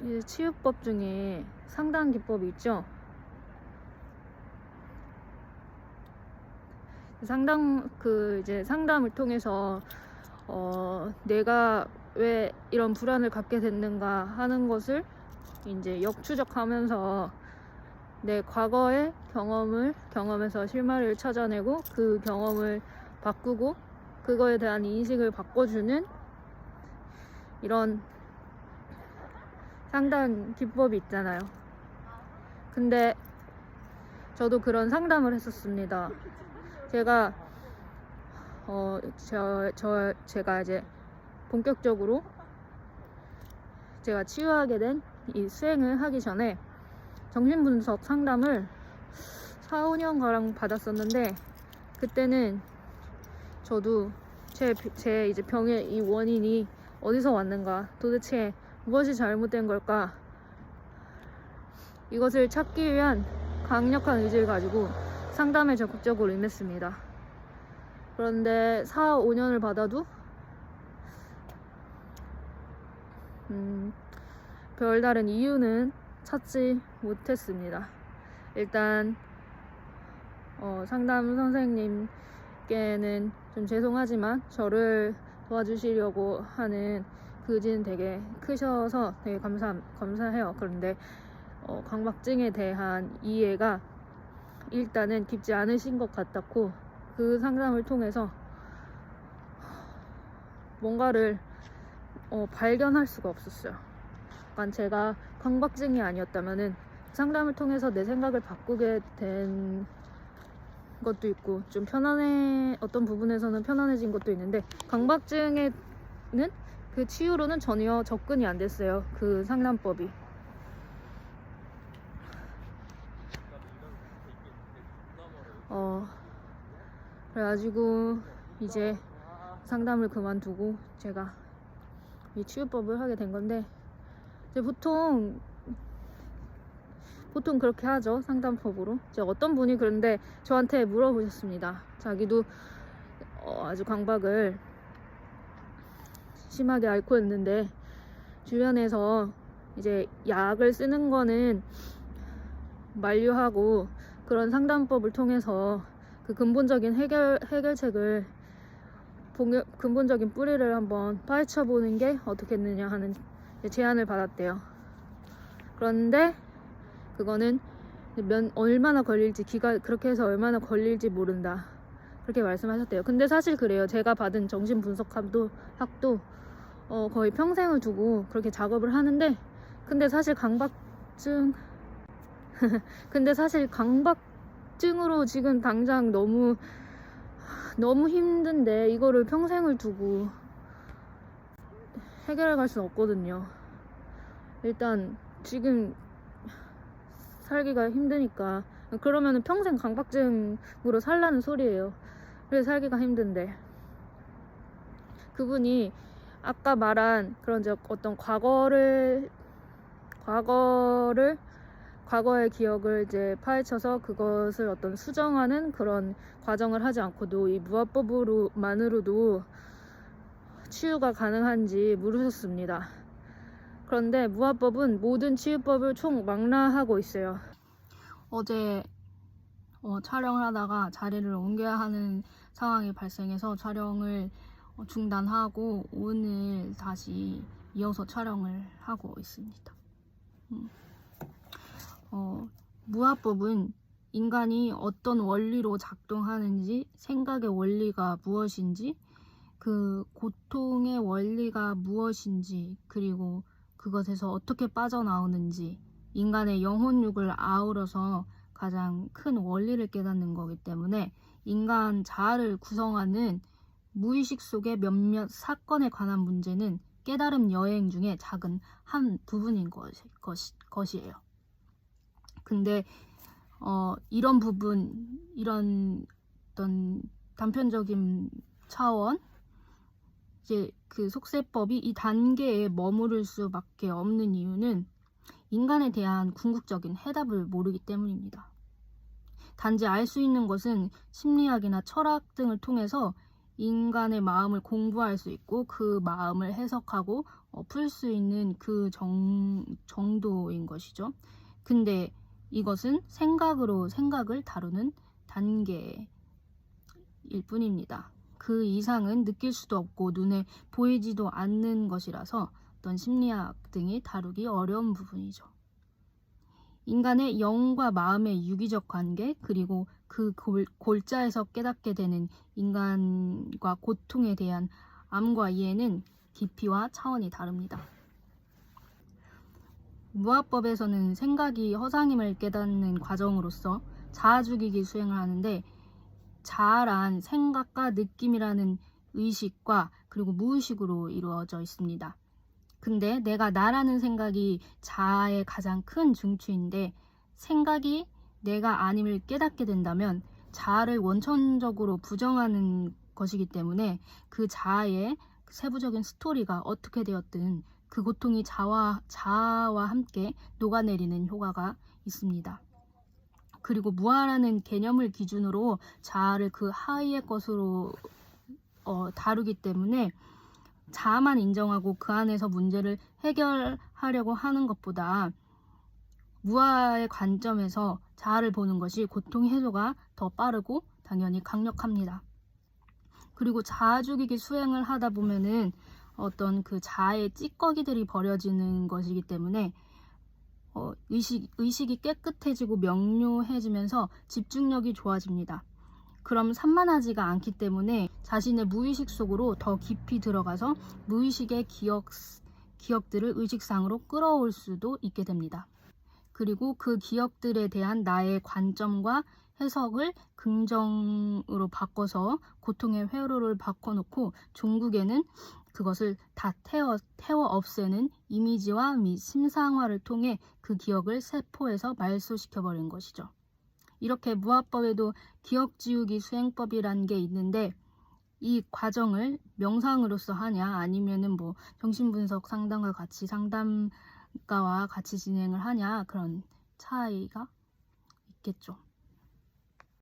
이제 치유법 중에 상담 기법이 있죠. 이제 상담을 통해서 내가 왜 이런 불안을 갖게 됐는가 하는 것을 이제 역추적하면서 내 과거의 경험에서 실마리를 찾아내고 그 경험을 바꾸고 그거에 대한 인식을 바꿔주는 이런 상담 기법이 있잖아요. 근데 저도 그런 상담을 했었습니다. 제가 제가 이제 본격적으로 제가 치유하게 된 이 수행을 하기 전에 정신분석 상담을 4, 5년가량 받았었는데, 그때는 저도 제 이제 병의 이 원인이 어디서 왔는가, 도대체 무엇이 잘못된 걸까, 이것을 찾기 위한 강력한 의지를 가지고 상담에 적극적으로 임했습니다. 그런데 4, 5년을 받아도 별다른 이유는 찾지 못했습니다. 일단 상담 선생님께는 좀 죄송하지만 저를 도와주시려고 하는 그 의지는 되게 크셔서 되게 감사해요. 그런데 강박증에 대한 이해가 일단은 깊지 않으신 것 같았고, 그 상담을 통해서 뭔가를 발견할 수가 없었어요. 약간 제가 강박증이 아니었다면은 상담을 통해서 내 생각을 바꾸게 된 것도 있고, 좀 어떤 부분에서는 편안해진 것도 있는데, 강박증에는 그 치유로는 전혀 접근이 안 됐어요. 그 상담법이. 그래가지고 이제 상담을 그만두고 제가 이 치유법을 하게 된 건데, 이제 보통 그렇게 하죠, 상담법으로. 이제 어떤 분이 그런데 저한테 물어보셨습니다. 자기도 아주 강박을 심하게 앓고 있는데 주변에서 이제 약을 쓰는 거는 만류하고 그런 상담법을 통해서 그 근본적인 해결책을 근본적인 뿌리를 한번 파헤쳐 보는 게 어떻겠느냐 하는 제안을 받았대요. 그런데 그거는 얼마나 걸릴지, 그렇게 해서 얼마나 걸릴지 모른다, 그렇게 말씀하셨대요. 근데 사실 그래요. 제가 받은 정신분석학도 거의 평생을 두고 그렇게 작업을 하는데, 근데 사실 강박증으로 지금 당장 너무 힘든데 이거를 평생을 두고 해결해 갈 수는 없거든요. 일단 지금 살기가 힘드니까. 그러면은 평생 강박증으로 살라는 소리예요. 그래서 살기가 힘든데, 그분이 아까 말한 그런 어떤 과거의 기억을 이제 파헤쳐서 그것을 어떤 수정하는 그런 과정을 하지 않고도 이 무화법으로만으로도 치유가 가능한지 물으셨습니다. 그런데 무화법은 모든 치유법을 총망라하고 있어요. 어제 촬영을 하다가 자리를 옮겨야 하는 상황이 발생해서 촬영을 중단하고 오늘 다시 이어서 촬영을 하고 있습니다. 무화법은 인간이 어떤 원리로 작동하는지, 생각의 원리가 무엇인지, 그 고통의 원리가 무엇인지, 그리고 그것에서 어떻게 빠져나오는지, 인간의 영혼육을 아우러서 가장 큰 원리를 깨닫는 거기 때문에 인간 자아를 구성하는 무의식 속의 몇몇 사건에 관한 문제는 깨달음 여행 중에 작은 한 부분인 것이에요. 근데 이런 어떤 단편적인 차원, 이제 그 속세법이 이 단계에 머무를 수밖에 없는 이유는 인간에 대한 궁극적인 해답을 모르기 때문입니다. 단지 알 수 있는 것은 심리학이나 철학 등을 통해서 인간의 마음을 공부할 수 있고 그 마음을 해석하고 풀 수 있는 그 정도인 것이죠. 근데 이것은 생각을 다루는 단계일 뿐입니다. 그 이상은 느낄 수도 없고 눈에 보이지도 않는 것이라서 어떤 심리학 등이 다루기 어려운 부분이죠. 인간의 영과 마음의 유기적 관계, 그리고 그 골자에서 깨닫게 되는 인간과 고통에 대한 암과 이해는 깊이와 차원이 다릅니다. 무아법에서는 생각이 허상임을 깨닫는 과정으로서 자아 죽이기 수행을 하는데, 자아란 생각과 느낌이라는 의식과 그리고 무의식으로 이루어져 있습니다. 근데 내가 나라는 생각이 자아의 가장 큰 중추인데, 생각이 내가 아님을 깨닫게 된다면 자아를 원천적으로 부정하는 것이기 때문에 그 자아의 세부적인 스토리가 어떻게 되었든 그 고통이 자아와 함께 녹아내리는 효과가 있습니다. 그리고 무아라는 개념을 기준으로 자아를 그 하위의 것으로 다루기 때문에 자아만 인정하고 그 안에서 문제를 해결하려고 하는 것보다 무아의 관점에서 자아를 보는 것이 고통 해소가 더 빠르고 당연히 강력합니다. 그리고 자아 죽이기 수행을 하다 보면은 어떤 그 자아의 찌꺼기들이 버려지는 것이기 때문에 의식이 깨끗해지고 명료해지면서 집중력이 좋아집니다. 그럼 산만하지가 않기 때문에 자신의 무의식 속으로 더 깊이 들어가서 무의식의 기억들을 의식상으로 끌어올 수도 있게 됩니다. 그리고 그 기억들에 대한 나의 관점과 해석을 긍정으로 바꿔서 고통의 회로를 바꿔놓고 종국에는 그것을 다 태워 없애는 이미지와 및 심상화를 통해 그 기억을 세포에서 말소시켜버리는 것이죠. 이렇게 무아법에도 기억지우기 수행법이라는 게 있는데, 이 과정을 명상으로서 하냐 아니면은 뭐 정신분석 상담과 같이 상담가와 같이 진행을 하냐, 그런 차이가 있겠죠.